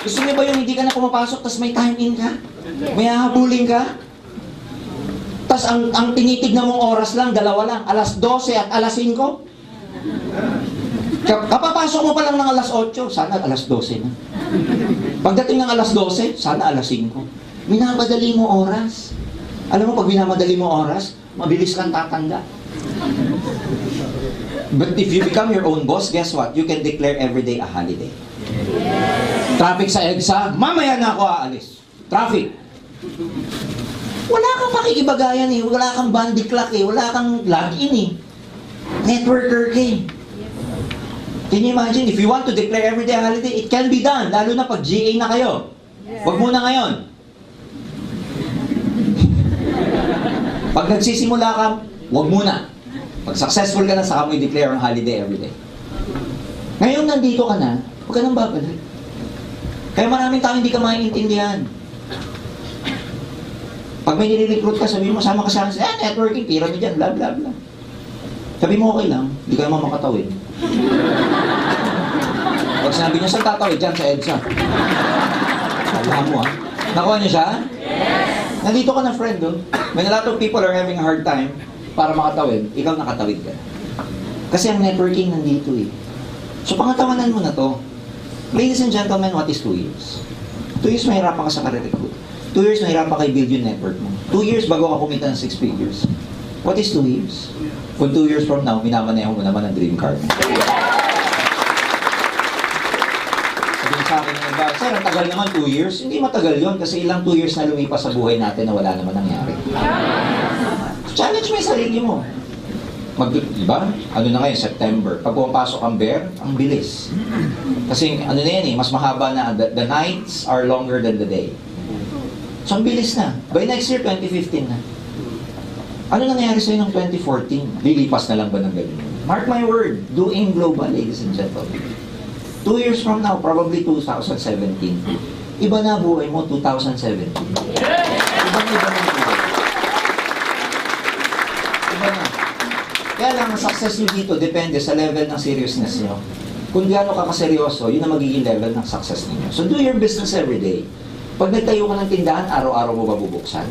Gusto niyo ba yung hindi ka na pumapasok, tas may time in ka? May hahabulin ka? Tas ang tinitignan mong oras lang, dalawa lang, alas 12 at alas 5? Kapapasok mo pa lang ng alas 8, sana alas 12 na. Pagdating ng alas 12, sana alas 5. Minamadali mo oras. Alam mo, pag minamadali mo oras, mabilis kang tatanda. But if you become your own boss, guess what? You can declare every day a holiday. Traffic sa EDSA, mamaya na ako aalis. Traffic. Wala kang pakikibagayan eh, wala kang bandy clock eh, wala kang login eh. Networker ka eh. Can you imagine, if you want to declare every day a holiday, it can be done, lalo na pag GA na kayo. Wag muna ngayon. Pag nagsisimula ka, wag muna. Pag successful ka na, saka mo i-declare ang holiday every day. Ngayon nandito ka na, huwag ka nang babalik. Kaya maraming tao hindi ka maintindihan. Pag may nire-recruit ka, sabi mo, sama ka sa akin, networking, tira nyo dyan, blah, blah, blah. Sabi mo, okay lang, hindi ka naman makatawid. Pag sinabi niya, saan tatawid? Dyan sa EDSA. Alam mo nakuha niyo siya? Yes! Nandito ka na, friend, oh. When a lot of people are having a hard time para makatawid, ikaw nakatawid ka. Kasi ang networking nandito eh. So pangatawanan mo na to. Ladies and gentlemen, what is 2 years? 2 years mahirapan ka sa kare-recruit. 2 years mahirapan ka i-build yung network mo. 2 years bago ka kumita ng 6 figures. What is 2 years? Kung 2 years from now, minamaneho mo naman ang dream car mo. Sabihin sa akin ng iba, sir, ang tagal naman 2 years. Hindi matagal yon kasi ilang 2 years na lumipas sa buhay natin na wala naman nangyari. Challenge mo yung sarili mo. Diba? Ano na ngayon, September. Pag pumapasok ang bear, ang bilis. Kasi ano na yan eh, mas mahaba na. The nights are longer than the day. So ang bilis na. By next year, 2015 na. Ano nangyari sa'yo ng 2014? Lilipas na lang ba ng ganun? Mark my word, doing global, ladies and gentlemen. 2 years from now, probably 2017. Iba na buhay mo, 2017. Iba na buhay. Iba na. Kaya lang, ang success nyo dito depende sa level ng seriousness nyo. Kung gaano ka kaseryoso, yun ang magiging level ng success ninyo. So do your business every day. Pag nagtayo ka ng tindahan, araw-araw mo ba bubuksan?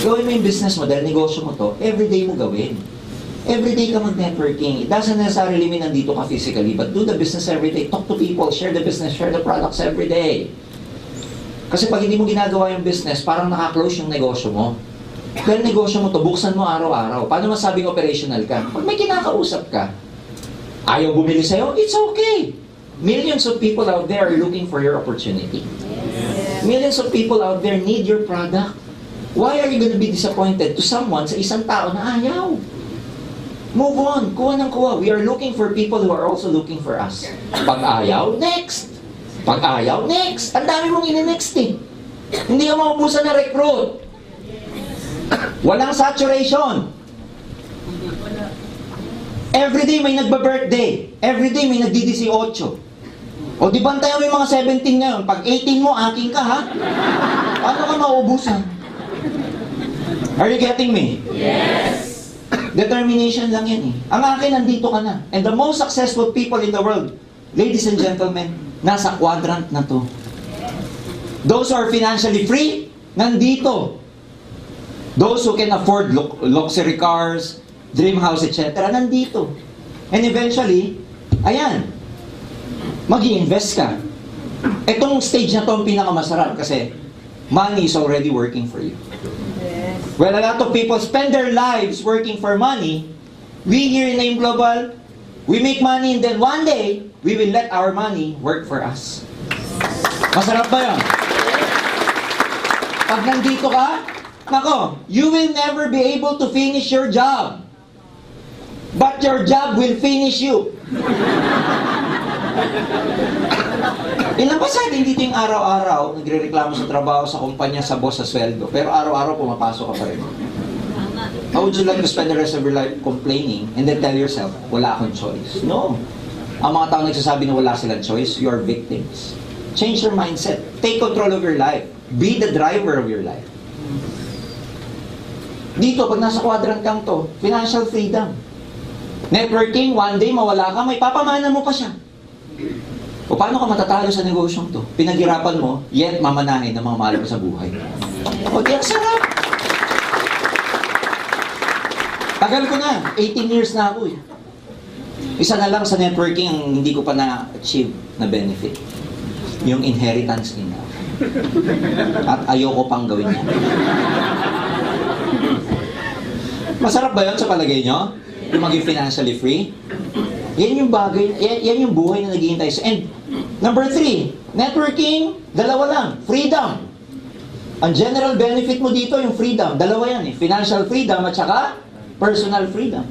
Gawin mo yung business mo dahil negosyo mo to, everyday mo gawin. Everyday ka mag-networking. It doesn't necessarily mean nandito ka physically, but do the business every day. Talk to people, share the business, share the products every day. Kasi pag hindi mo ginagawa yung business, parang naka-close yung negosyo mo. Dahil negosyo mo to, buksan mo araw-araw. Paano masabing operational ka? Pag may kinakausap ka, ayaw bumili sa'yo, it's okay. Millions of people out there are looking for your opportunity. Millions of people out there need your product. Why are you going to be disappointed to someone sa isang tao na ayaw? Move on. Kuha ng kuha. We are looking for people who are also looking for us. Pag ayaw, next. Pag ayaw, next. Ang dami mong ini-next eh. Hindi ka maubusan na recruit. Walang saturation. Everyday may nagba-birthday. Everyday may nagdi-18. O di bantayan mo yung mga 17 ngayon. Pag 18 mo, aking ka ha? Paano ka mauubusan? Are you getting me? Yes! Determination lang yan eh. Ang akin, nandito ka na. And the most successful people in the world, ladies and gentlemen, nasa quadrant na to. Those who are financially free, nandito. Those who can afford luxury cars, dream house, etc., nandito. And eventually, ayan, mag-i-invest ka. Itong stage na to ang pinakamasarap kasi money is already working for you. Well, a lot of people spend their lives working for money. We here in AIM Global, we make money and then one day, we will let our money work for us. Masarap ba yun? Pag nandito ka, nako, you will never be able to finish your job. But your job will finish you. Ilan ba sa atin dito yung araw-araw nagre-reklamo sa trabaho, sa kumpanya, sa boss, sa sweldo, pero araw-araw pumapasok ka pa rin? How would you like to spend the rest of your life complaining and then tell yourself, wala akong choice? No. Ang mga tao nagsasabi na wala silang choice, you are victims. Change your mindset. Take control of your life. Be the driver of your life. Dito, pag nasa quadrant kang to, financial freedom. Networking, one day mawala ka, may papamana mo pa siya. O paano ka matatalo sa negosyong to? Pinaghirapan mo, yet mamanahin ng mga mahal mo sa buhay. O di ang sarap! Tagal ko na, 18 years na ako eh. Isa na lang sa networking ang hindi ko pa na-achieve na benefit. Yung inheritance income. At ayoko pang gawin yan. Masarap ba yun sa palagay nyo? Yung maging financially free? Yan yung bagay, yan yung buhay na naghihintay sa end. Number 3, networking, dalawa lang, freedom. Ang general benefit mo dito, yung freedom, dalawa yan eh. Financial freedom at saka personal freedom.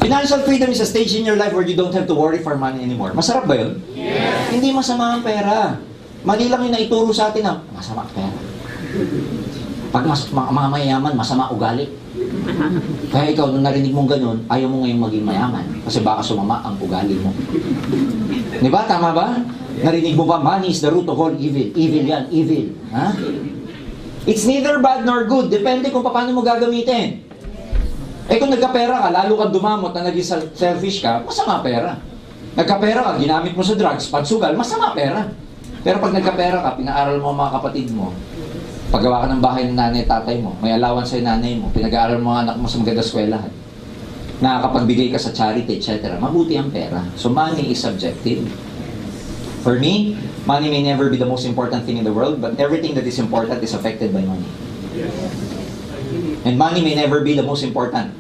Financial freedom is a stage in your life where you don't have to worry for money anymore. Masarap ba yun? Yes. Hindi masama ang pera. Mali lang yung naituro sa atin na masama ang pera. Pag mga mayaman, masama ugali. Kaya ikaw, nung narinig mong ganun, ayaw mo ngayong maging mayaman. Kasi baka sumama ang ugali mo. Di ba? Tama ba? Narinig mo ba, money is the root of all evil. Evil yan, evil. Ha? It's neither bad nor good. Depende kung paano mo gagamitin. Eh kung nagkapera ka, lalo kang dumamot na naging selfish ka, masama pera. Nagkapera ka, ginamit mo sa drugs, pagsugal, masama pera. Pero pag nagkapera ka, pinaaral mo ang mga kapatid mo, paggawa ka ng bahay ng nanay at tatay mo, may allowance sa nanay mo, pinag-aaral mo ang anak mo sa magandang eskwelahan, nakakapagbigay ka sa charity, etc. Mabuti ang pera. So money is subjective. For me, money may never be the most important thing in the world, but everything that is important is affected by money. And money may never be the most important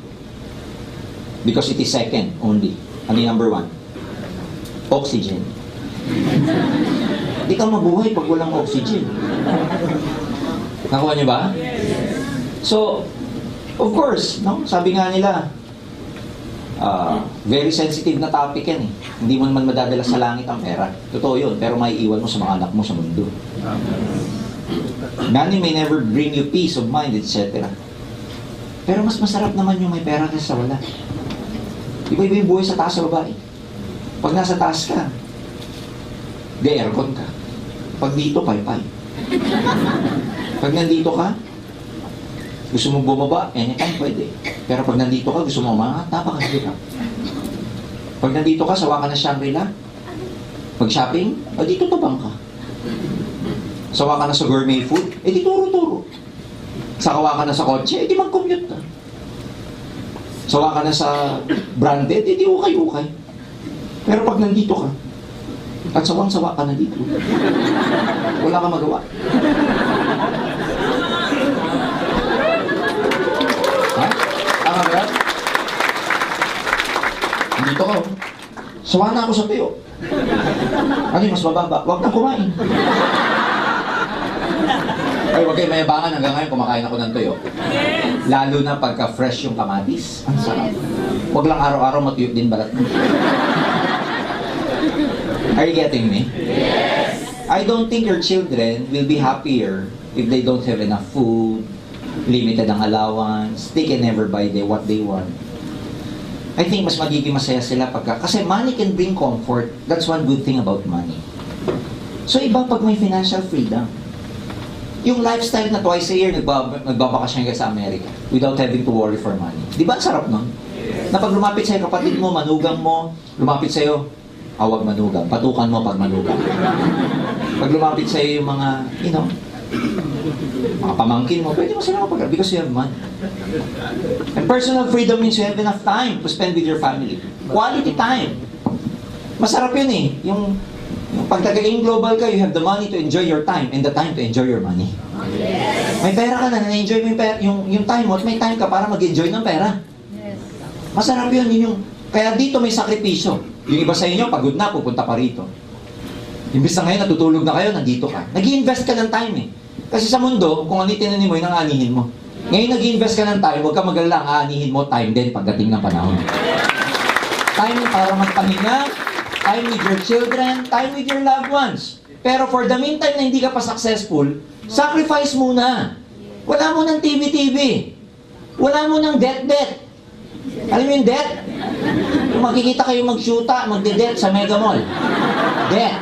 because it is second only. Ano yung number 1? Oxygen. Hindi ka mabuhay pag walang oxygen. Nakuha niyo ba? So, of course, no? Sabi nga nila, very sensitive na topic yan eh. Hindi mo naman madadala sa langit ang pera. Totoo yun, pero may iwan mo sa mga anak mo sa mundo. Money may never bring you peace of mind, etc. Pero mas masarap naman yung may pera kaysa wala. Iba-iba yung buhay sa taas sa baba eh. Pag nasa taas ka, di aircon ka. Pag dito, pay-pay. Pag nandito ka, gusto mo bumaba, anytime pwede. Pero pag nandito ka, gusto mo tapa ka dito. Pag nandito ka, sawa ka na Shangri-La. Pag shopping, dito tabang ka. Sawa ka na sa gourmet food, di turo-turo. Sakawa ka na sa kotse, di mag-commute ka. Sawa ka na sa branded, di ukay-ukay. Pero pag nandito ka, at sawang-sawa ka na dito, wala kang magawa. Ha? Tama ba? Dito ka, sawa na ako sa tuyo. Ano yung mas mababa? Huwag nang kumain. Ay, wag kayo mayabangan. Hanggang ngayon, kumakain ako ng tuyo. Lalo na pagka-fresh yung kamatis. Ang sarap. Huwag lang araw-araw matuyot din balat mo. Are you getting me? Yes! I don't think your children will be happier if they don't have enough food, limited ang allowance, they can never buy what they want. I think mas magiging masaya sila kasi money can bring comfort. That's one good thing about money. So iba pag may financial freedom. Yung lifestyle na twice a year, nagbabakasyon ka sa Amerika without having to worry for money. Di ba ang sarap nun? Na pag lumapit sa'yo kapatid mo, manugang mo, lumapit sa'yo, awag manugang, patukan mo pag manugang. Pag lumapit sa'yo yung mga, mga pamangkin mo, pwede mo sila kapag because you have money. And personal freedom means you have enough time to spend with your family. Quality time. Masarap yun eh. Yung pag taga-in global ka, you have the money to enjoy your time and the time to enjoy your money. Yes. May pera ka na enjoy mo yung time mo at may time ka para mag-enjoy ng pera. Yes. Masarap yun. Kaya dito may sakripisyo. Yung iba sa inyo, pagod na, pupunta pa rito. Imbis na ngayon, natutulog na kayo, nandito ka. Nag-i-invest ka ng time eh. Kasi sa mundo, kung ano tinanin mo, yun ang aanihin mo. Ngayon nag-i-invest ka ng time, huwag ka mag-alala, ang aanihin mo, time din pagdating ng panahon. Time para magpahinga, time with your children, time with your loved ones. Pero for the meantime na hindi ka pa successful, sacrifice muna. Wala mo ng TV-TV. Wala mo ng debt. Alam mo yung debt? Kung makikita kayo mag-shoota, magde-debt sa Mega Mall. Debt.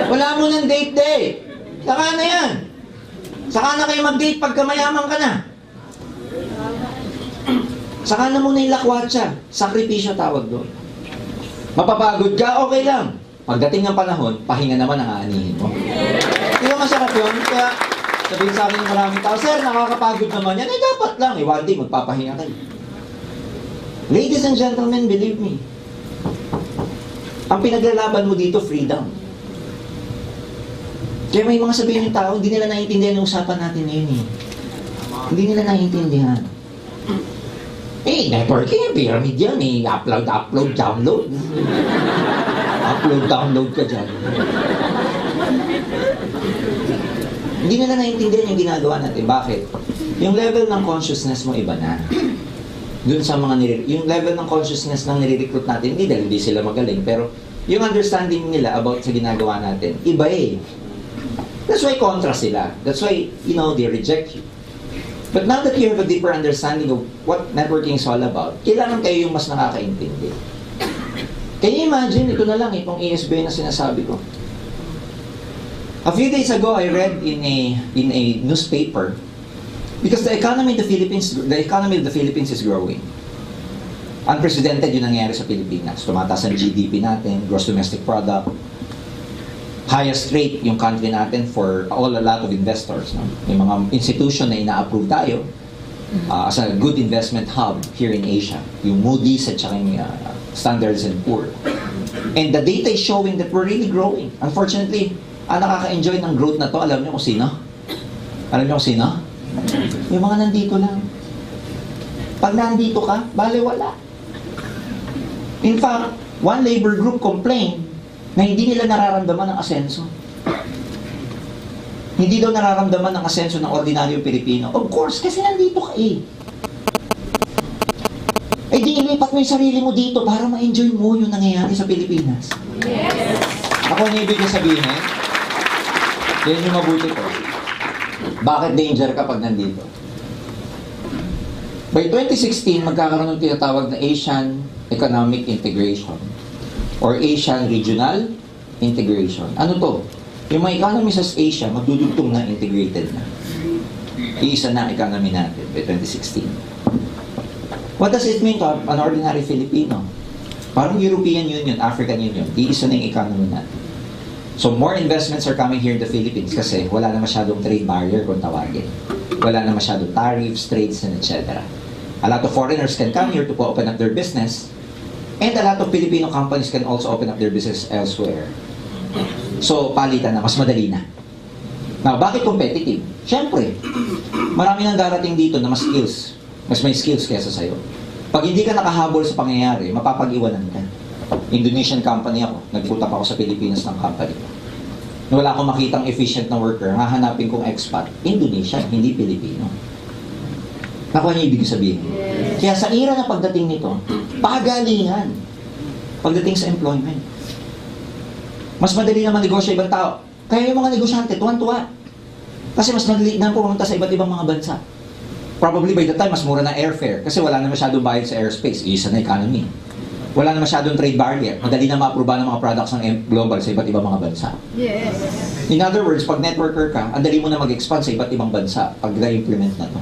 Wala mo ng date. Saka na yan. Saka na kayo mag-date pagka mayaman ka na. Saka na muna yung lakwatsa. Sakripisyo tawag doon. Mapapagod ka, okay lang. pagdating ng panahon, pahinga naman ang aanihin mo. Di ba masarap yun? Kaya sabihin sa akin ng maraming tao, sir, nakakapagod naman yan. Eh, dapat lang. Eh, one day, magpapahinga kayo. Ladies and gentlemen, believe me. Ang pinaglalaban mo dito, freedom. Kaya may mga sabihin ng tao, hindi nila naiintindihan yung usapan natin ngayon eh. Hindi nila naiintindihan. Eh, networking, pyramid yan eh. Upload, download. Upload, download ka dyan. Hindi nila naiintindihan yung ginagawa natin. Bakit? Yung level ng consciousness mo iba na. Dun sa mga yung level ng consciousness ng nire-recruit natin, hindi dahil hindi sila magaling, pero yung understanding nila about sa ginagawa natin, iba eh. That's why kontra sila. That's why, they reject you. But now that you have a deeper understanding of what networking is all about, kailangan kayo yung mas nakakaintindi. Can you imagine, ito na lang, itong ASB na sinasabi ko. A few days ago, I read in a newspaper, because the economy of the Philippines is growing. Unprecedented yung nangyayari sa Pilipinas. Tumataas ang GDP natin, gross domestic product, highest rate yung country natin for a lot of investors. No? May mga institution na ina-approve tayo as a good investment hub here in Asia. Yung Moody's at saka yung Standards and Poor's. And the data is showing that we're really growing. Unfortunately, ang nakaka-enjoy ng growth na to, alam niyo kung sino? Alam niyo kung sino? Yung mga nandito lang. Pag nandito ka, bale wala. In fact, one labor group complained na hindi nila nararamdaman ang asenso. Hindi daw nararamdaman ang asenso ng ordinaryong Pilipino. Of course, kasi nandito ka eh. Eh di ilipat mo yung sarili mo dito para ma-enjoy mo yung nangyayari sa Pilipinas. Yes! Ako ang ibig sabihin, yan yung mabuti ko. Bakit danger ka pag nandito? By 2016, magkakaroon ng tinatawag na Asian Economic Integration or Asian Regional Integration. Ano to? Yung mga economies sa Asia, magdudugtong na integrated na. Iisa na ang economy natin by 2016. What does it mean to an ordinary Filipino? Parang European Union, African Union, iisa na yung economy natin. So more investments are coming here in the Philippines kasi wala na masyadong trade barrier kung tawagin. Wala na masyadong tariffs, trades, and etc. A lot of foreigners can come here to open up their business. And a lot of Filipino companies can also open up their business elsewhere. So, palitan na, mas madali na. Now, bakit competitive? Siyempre, marami nang darating dito na mas skills. Mas may skills kesa sa'yo. Pag hindi ka nakahabol sa pangyayari, mapapag-iwanan ka. Indonesian company ako. Nagpunta pa ako sa Pilipinas ng company. Wala akong makitang efficient na worker, hahanapin kong expat. Indonesian, hindi Pilipino. Ako niya ibig sabihin. Kaya sa era na pagdating nito, pagalingan pagdating sa employment. Mas madali na manegosyo ibang tao. Kaya yung mga negosyante, tuwan-tuwa. Kasi mas madali na pumunta sa iba't ibang mga bansa. Probably by the time, mas mura na airfare. Kasi wala na masyadong bayad sa airspace. Isa na economy. Wala na masyadong trade barrier. Madali na ma-aproba ng mga products ng global sa iba't ibang mga bansa. Yes. In other words, pag networker ka, ang dali mo na mag-expand sa iba't ibang bansa pag na-implement na to.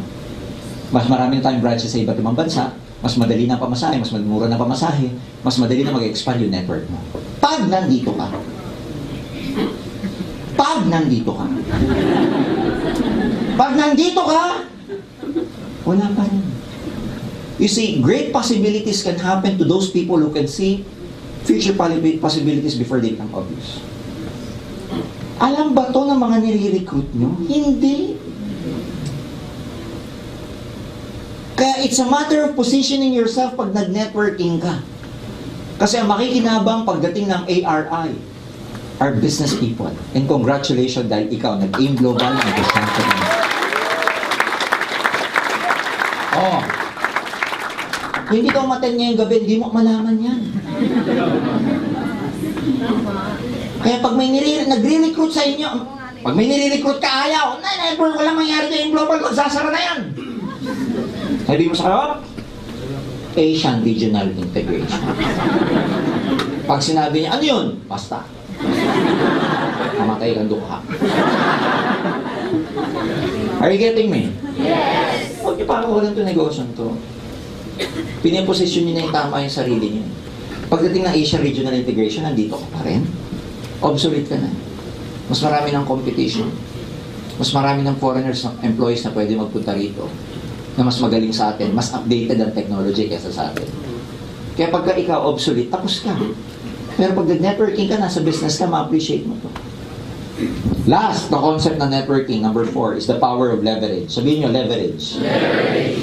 Mas marami na tayong branches sa iba't ibang bansa, mas madali na pamasahe, mas mura na pamasahe, mas madali na mag-expand yung network mo. Pag nandito ka. Pag nandito ka. Pag nandito ka, wala pa rin. You see, great possibilities can happen to those people who can see future possibilities before they become obvious. Alam ba to ng mga nire-recruit nyo? Hindi. Kaya it's a matter of positioning yourself pag nag-networking ka. Kasi ang makikinabang pagdating ng ARI are business people. And congratulations dahil ikaw nag-aim global, nag-negosyante ka. Oh. Hindi ka umaten ngayong gabi, hindi mo malaman yan. Kaya pag may nagre-recruit sa inyo, pag may nire-recruit ka, ayaw, never, walang mangyari na yung global, magsasara na yan. Sabi mo sa kanya, Asian Regional Integration. Pag sinabi niya, ano yun? Basta. Mamatay kang dukha. Are you getting me? Yes. Huwag niyo pakawalan ito negosyo to. Piniposisyon niyo na yung tama yung sarili niyo. Pagdating ng Asian Regional Integration, nandito ka pa rin. obsolete ka na. Mas marami ng competition. Mas marami ng foreigners, employees na pwede magpunta rito na mas magaling sa atin, mas updated ang technology kaysa sa atin. Kaya pagka ikaw obsolete, tapos ka. Pero pag nag-networking ka, nasa business ka, ma-appreciate mo to. Last, the concept ng networking, number 4, is the power of leverage. Sabihin nyo, leverage.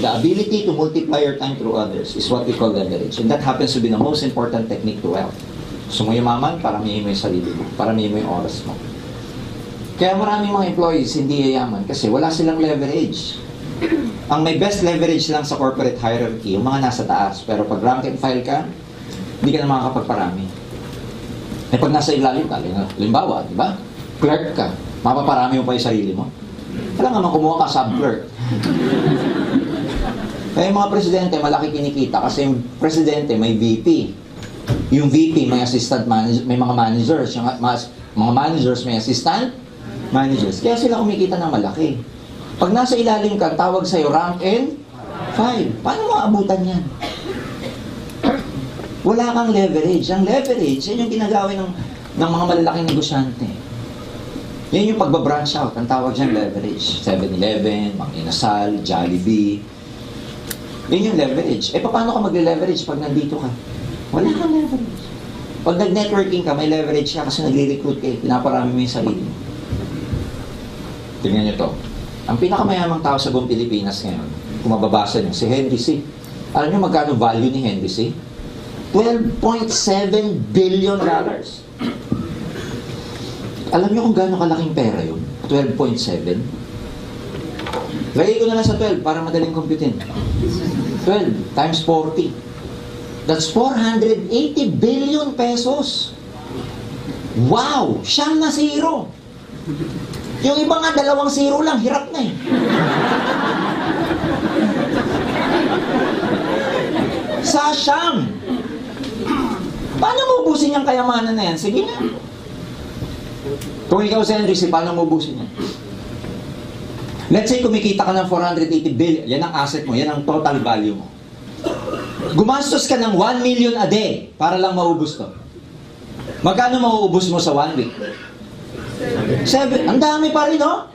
The ability to multiply your time through others is what we call leverage. And that happens to be the most important technique to wealth. Gusto mo yumaman, paramihin mo yung sarili mo. Paramihin mo yung oras mo. Kaya maraming mga employees hindi yayaman kasi wala silang leverage. Ang may best leverage lang sa corporate hierarchy, yung mga nasa taas. Pero pag rank and file ka, hindi ka na makakapagparami. Eh pag nasa ilalim ka, limbawa, di ba? Clerk ka, mapaparami mo pa yung sarili mo. Wala nga man kumuha ka sub-clerk. Kaya yung mga presidente, malaki kinikita kasi yung presidente may VP. Yung VP may assistant manager, may mga managers. Yung mga managers may assistant managers. Kaya sila kumikita ng malaki. Pag nasa ilalim ka, tawag sa'yo rank and file. Paano mo abutan yan? Wala kang leverage. Ang leverage, yan yung ginagawin ng mga malalaking negosyante. Yan yung pagbabranch out. Ang tawag dyan leverage. 7-Eleven, Mang Inasal, Jollibee. Yan yung leverage. Eh, paano ka magle-leverage pag nandito ka? Wala kang leverage. Pag nag-networking ka, may leverage ka kasi nagre-recruit ka. Pinaparami mo yung sarili mo. Tingnan nyo to. Ang pinakamayamang tao sa buong Pilipinas ngayon, kung mababasa nyo, si Henry C. Alam nyo magkano value ni Henry C? $12.7 billion. Alam nyo kung gaano kalaking pera yun? 12.7? Lagay ko na lang sa 12 para madaling computein. 12 times 40. That's 480 billion pesos. Wow! Siyam na zero. Yung iba nga, 2 zero lang, hirap na eh. Sa siyam. Paano mo ubusin yung kayamanan na yan? Sige na. Kung ikaw si Henry, paano mo ubusin yan? Let's say kumikita ka ng 480 billion, yan ang asset mo, yan ang total value mo. Gumastos ka ng 1 million a day para lang maubos to. Magkano mauubos mo sa 1 week? 7. Ang dami pa rin, no?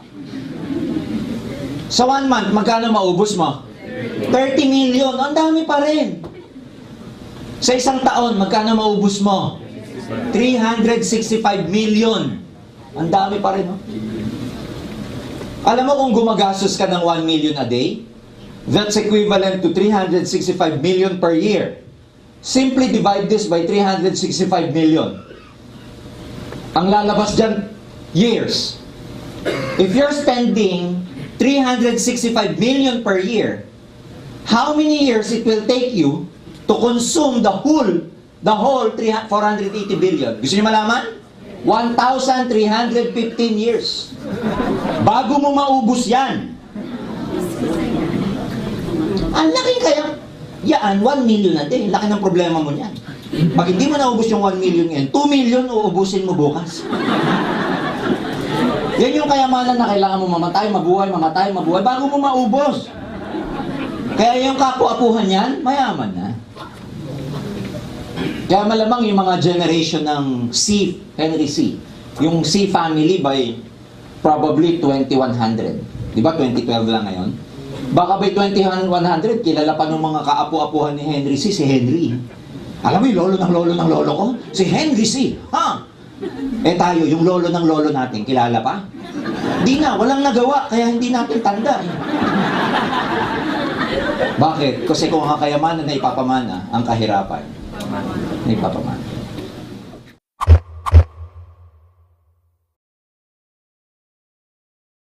Sa 1 month, magkano maubos mo? 30 million. Ang dami pa rin. Sa isang taon, magkano maubos mo? 365 million. Ang dami pa rin, no? Alam mo kung gumagastos ka ng 1 million a day, that's equivalent to 365 million per year. Simply divide this by 365 million. Ang lalabas dyan, years. If you're spending 365 million per year, how many years it will take you to consume the whole 480 billion? Gusto niyo malaman? 1,315 years. Bago mo maubos yan. Ang laki kaya, yan, 1 million na din. Laki ng problema mo niyan. Pag hindi mo naubos yung 1 million ngayon, 2 million uubusin mo bukas. Yan yung kayamanan na kailangan mo mamatay, mabuhay, bago mo maubos. Kaya yung kapu-apuhan yan, mayaman na. Kaya malamang yung mga generation ng C, Henry C, yung C family by probably 2100. Di ba 2012 lang ngayon? Baka by 2100, kilala pa ng mga kaapu-apuhan ni Henry C, si Henry. Alam mo yung lolo ng lolo ko? Si Henry C. Ha? Eh tayo, yung lolo ng lolo natin, kilala pa? Di na, walang nagawa, kaya hindi natin tanda. Bakit? Kasi kung ang kayamanan na ipapamana, ang kahirapan na ipapamana.